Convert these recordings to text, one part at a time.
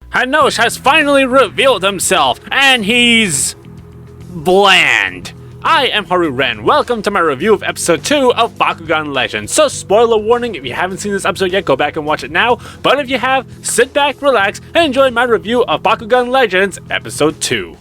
Hanoj has finally revealed himself, and he's bland. I am Haru. Welcome to my review of episode 2 of Bakugan Legends. So spoiler warning, if you haven't seen this episode yet, go back and watch it now. But if you have, sit back, relax, and enjoy my review of Bakugan Legends episode 2.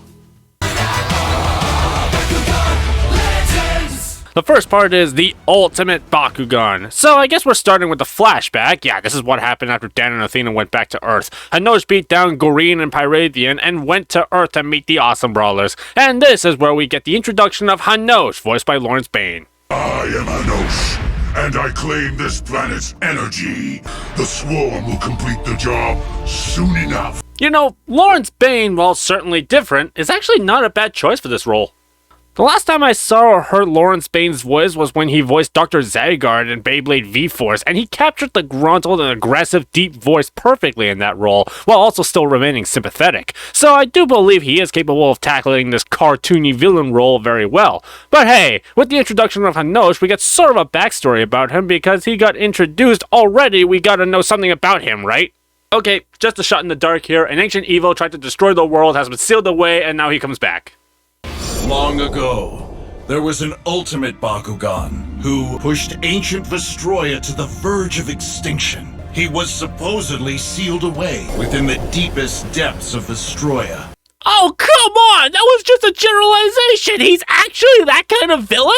The first part is the ultimate Bakugan. So I guess we're starting with the flashback. Yeah, this is what happened after Dan and Athena went back to Earth. Hanoj beat down Goreen and Pyrathian and went to Earth to meet the Awesome Brawlers. And this is where we get the introduction of Hanoj, voiced by Lawrence Bain. I am Hanoj, and I claim this planet's energy. The Swarm will complete the job soon enough. You know, Lawrence Bain, while certainly different, is actually not a bad choice for this role. The last time I saw or heard Lawrence Bain's voice was when he voiced Dr. Zygarde in Beyblade V-Force, and he captured the gruntled and aggressive deep voice perfectly in that role, while also still remaining sympathetic. So I do believe he is capable of tackling this cartoony villain role very well. But hey, with the introduction of Hanoj, we get sort of a backstory about him because he got introduced already. We gotta know something about him, right? Okay, just a shot in the dark here. An ancient evil tried to destroy the world, has been sealed away, and now he comes back. Long ago, there was an ultimate Bakugan who pushed ancient Vestroia to the verge of extinction. He was supposedly sealed away within the deepest depths of Vestroia. Oh, come on! That was just a generalization! He's actually that kind of villain?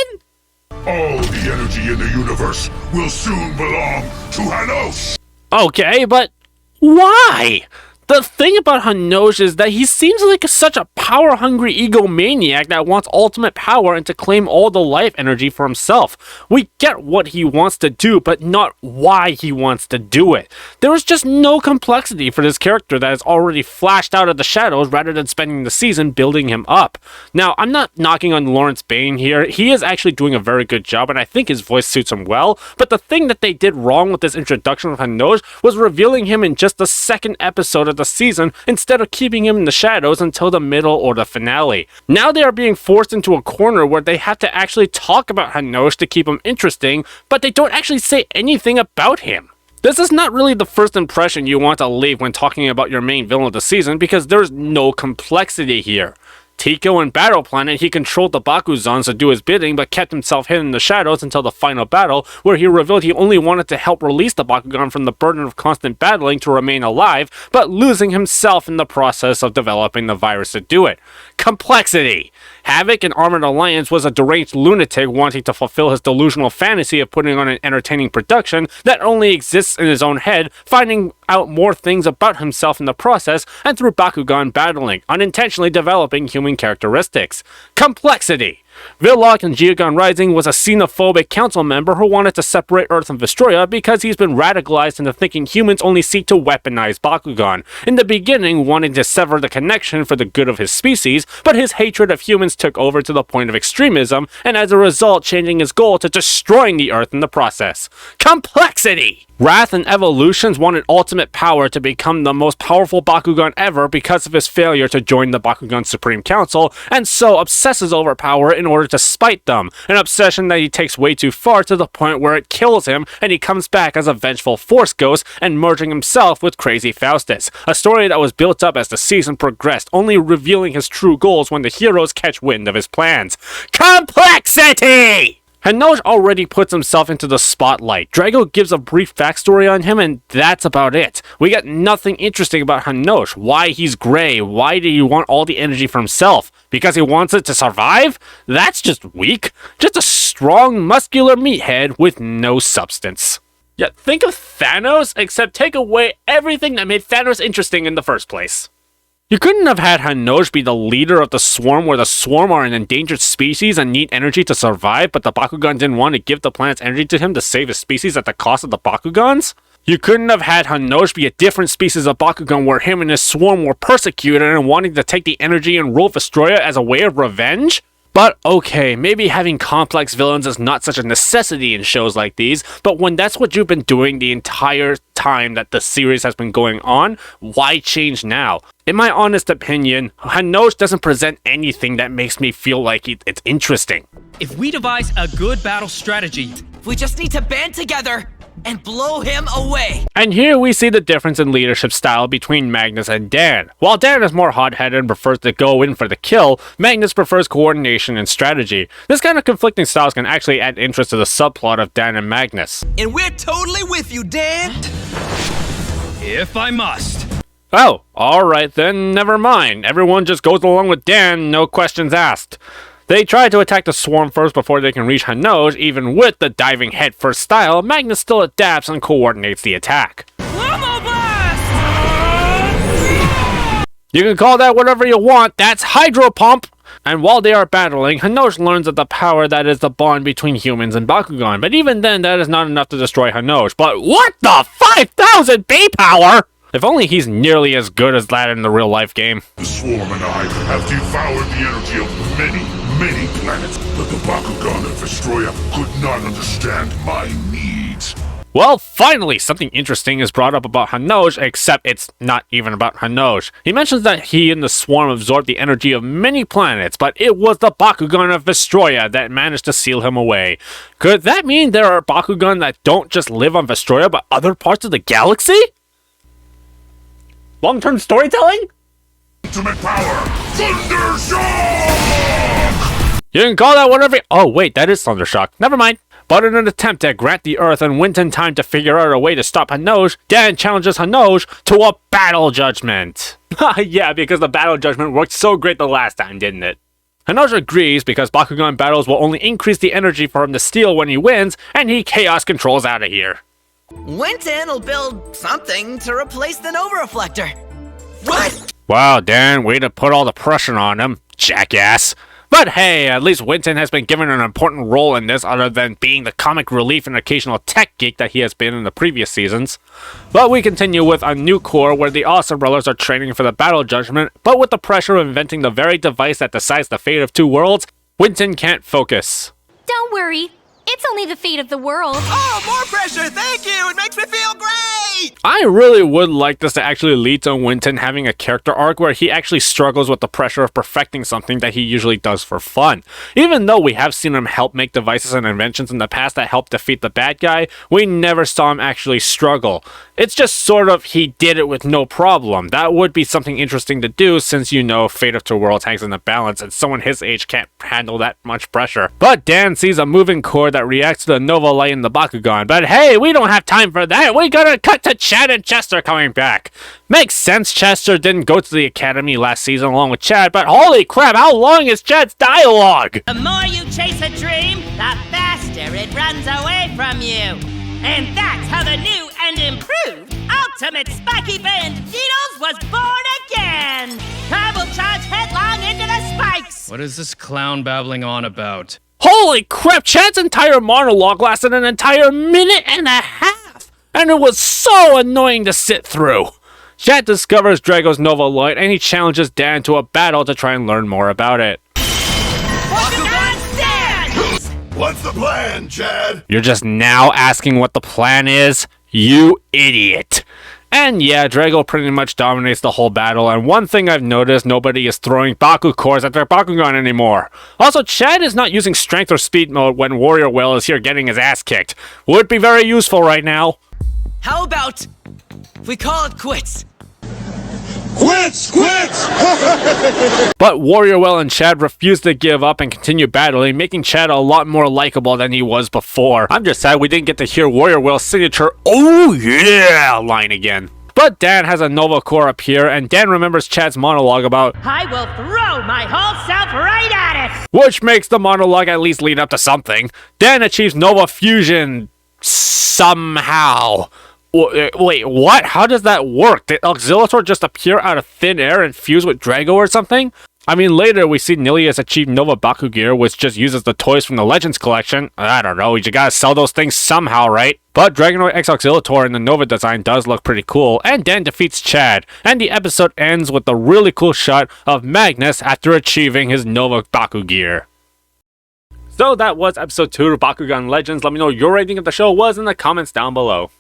All the energy in the universe will soon belong to Hanoj! Okay, but why? The thing about Hanoj is that he seems like such a power-hungry egomaniac that wants ultimate power and to claim all the life energy for himself. We get what he wants to do, but not why he wants to do it. There is just no complexity for this character that is already flashed out of the shadows rather than spending the season building him up. Now, I'm not knocking on Lawrence Bain here. He is actually doing a very good job, and I think his voice suits him well, but the thing that they did wrong with this introduction of Hanoj was revealing him in just the second episode of the season instead of keeping him in the shadows until the middle or the finale. Now they are being forced into a corner where they have to actually talk about Hanoj to keep him interesting, but they don't actually say anything about him. This is not really the first impression you want to leave when talking about your main villain of the season because there's no complexity here. Tico in Battle Planet, he controlled the Bakuzans to do his bidding, but kept himself hidden in the shadows until the final battle, where he revealed he only wanted to help release the Bakugan from the burden of constant battling to remain alive, but losing himself in the process of developing the virus to do it. Complexity! Havoc in Armored Alliance was a deranged lunatic wanting to fulfill his delusional fantasy of putting on an entertaining production that only exists in his own head, finding out more things about himself in the process, and through Bakugan battling, unintentionally developing human characteristics. Complexity! Villock in Geogon Rising was a xenophobic council member who wanted to separate Earth and Vestroia because he's been radicalized into thinking humans only seek to weaponize Bakugan. In the beginning, wanting to sever the connection for the good of his species, but his hatred of humans took over to the point of extremism, and as a result changing his goal to destroying the Earth in the process. Complexity! Wrath and Evolutions wanted ultimate power to become the most powerful Bakugan ever because of his failure to join the Bakugan Supreme Council, and so obsesses over power in order to spite them, an obsession that he takes way too far to the point where it kills him and he comes back as a vengeful Force Ghost and merging himself with Crazy Faustus, a story that was built up as the season progressed, only revealing his true goals when the heroes catch wind of his plans. Complexity! Hanoj already puts himself into the spotlight. Drago gives a brief backstory on him, and that's about it. We get nothing interesting about Hanoj. Why he's gray? Why do he want all the energy for himself? Because he wants it to survive? That's just weak. Just a strong, muscular meathead with no substance. Yeah, think of Thanos, except take away everything that made Thanos interesting in the first place. You couldn't have had Hanoj be the leader of the Swarm where the Swarm are an endangered species and need energy to survive, but the Bakugan didn't want to give the planet's energy to him to save his species at the cost of the Bakugans? You couldn't have had Hanoj be a different species of Bakugan where him and his Swarm were persecuted and wanting to take the energy and rule Vestroia as a way of revenge? But okay, maybe having complex villains is not such a necessity in shows like these, but when that's what you've been doing the entire time that the series has been going on, why change now? In my honest opinion, Hanoj doesn't present anything that makes me feel like it's interesting. If we devise a good battle strategy, We just need to band together. and blow him away. And here we see the difference in leadership style between Magnus and Dan. While Dan is more hot-headed and prefers to go in for the kill, Magnus prefers coordination and strategy. This kind of conflicting styles can actually add interest to the subplot of Dan and Magnus. And we're totally with you, Dan. If I must. Oh, alright then, never mind. Everyone just goes along with Dan, no questions asked. They try to attack the swarm first before they can reach Hanoj. Even with the diving headfirst style, Magnus still adapts and coordinates the attack. You can call that whatever you want, that's Hydro Pump! And while they are battling, Hanoj learns of the power that is the bond between humans and Bakugan, but even then that is not enough to destroy Hanoj. But what the 5,000 B power?! If only he's nearly as good as that in the real life game. The Swarm and I have devoured the energy of many planets, but the Bakugan of Vestroya could not understand my needs. Well, finally, something interesting is brought up about Hanoj, except it's not even about Hanoj. He mentions that he and the Swarm absorbed the energy of many planets, but it was the Bakugan of Vestroya that managed to seal him away. Could that mean there are Bakugan that don't just live on Vestroya, but other parts of the galaxy? Long-term storytelling? Ultimate power! Thundershock! You can call that whatever. Oh, wait, that is Thundershock. Never mind. But in an attempt to grant the Earth and Winton time to figure out a way to stop Hanoj, Dan challenges Hanoj to a battle judgment. Yeah, because the battle judgment worked so great the last time, didn't it? Hanoj agrees because Bakugan battles will only increase the energy for him to steal when he wins, and he chaos controls out of here. Winton will build something to replace the Nova Reflector. What? Wow, Dan, way to put all the pressure on him, jackass. But hey, at least Winton has been given an important role in this other than being the comic relief and occasional tech geek that he has been in the previous seasons. But we continue with a new core where the Awesome Brothers are training for the battle judgment, but with the pressure of inventing the very device that decides the fate of two worlds, Winton can't focus. Don't worry. It's only the fate of the world. Oh, more pressure! Thank you! It makes me feel great! I really would like this to actually lead to Winton having a character arc where he actually struggles with the pressure of perfecting something that he usually does for fun. Even though we have seen him help make devices and inventions in the past that help defeat the bad guy, we never saw him actually struggle. It's just sort of he did it with no problem. That would be something interesting to do since you know fate of two worlds hangs in the balance and someone his age can't handle that much pressure. But Dan sees a moving core that reacts to the Nova light in the Bakugan. But hey, we don't have time for that. We gotta cut to Chad and Chester coming back. Makes sense Chester didn't go to the academy last season along with Chad, but holy crap, how long is Chad's dialogue? The more you chase a dream, the faster it runs away from you. And that's how the new and improved Ultimate Spiky Band Needles was born again. I will charge headlong into the spikes. What is this clown babbling on about? Holy crap, Chad's entire monologue lasted an entire minute and a half, and it was so annoying to sit through. Chad discovers Drago's Nova Light, and he challenges Dan to a battle to try and learn more about it. What's the plan, Chad? You're just now asking what the plan is? You idiot. And yeah, Drago pretty much dominates the whole battle, and one thing I've noticed, nobody is throwing Baku cores at their Bakugan anymore. Also, Chad is not using strength or speed mode when Warrior Will is here getting his ass kicked. Would be very useful right now. How about we call it quits? Quits! But Warrior Will and Chad refuse to give up and continue battling, making Chad a lot more likable than he was before. I'm just sad we didn't get to hear Warrior Will's signature "oh yeah" line again. But Dan has a Nova core up here, and Dan remembers Chad's monologue about I will throw my whole self right at it. which makes the monologue at least lead up to something. Dan achieves Nova Fusion somehow. Wait, what? How does that work? Did Auxilitor just appear out of thin air and fuse with Drago or something? I mean, later we see Nilius achieve Nova Baku Gear, which just uses the toys from the Legends collection. I don't know, you gotta sell those things somehow, right? But Dragonoid X Auxilitor in the Nova design does look pretty cool, and Dan defeats Chad, and the episode ends with a really cool shot of Magnus after achieving his Nova Baku Gear. So that was episode 2 of Bakugan Legends. Let me know what your rating of the show was in the comments down below.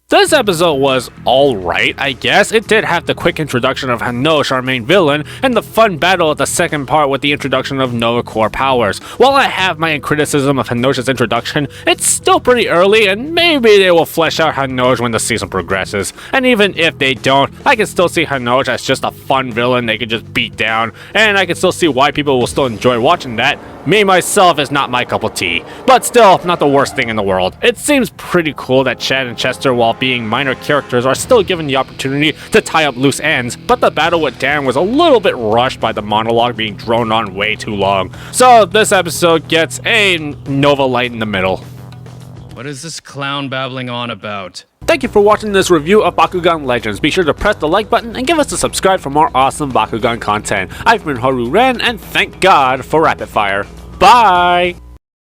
This episode was alright, I guess. It did have the quick introduction of Hanoj, our main villain, and the fun battle at the second part with the introduction of Nova Core powers. While I have my criticism of Hanoj's introduction, it's still pretty early, and maybe they will flesh out Hanoj when the season progresses. And even if they don't, I can still see Hanoj as just a fun villain they can just beat down, and I can still see why people will still enjoy watching that. Me, myself, is not my cup of tea. But still, not the worst thing in the world. It seems pretty cool that Chad and Chester, while being minor characters, are still given the opportunity to tie up loose ends, but the battle with Dan was a little bit rushed by the monologue being droned on way too long. So this episode gets a Nova Light in the middle. What is this clown babbling on about? Thank you for watching this review of Bakugan Legends. Be sure to press the like button and give us a subscribe for more awesome Bakugan content. I've been Haru Ren, and thank God for Rapid Fire. Bye!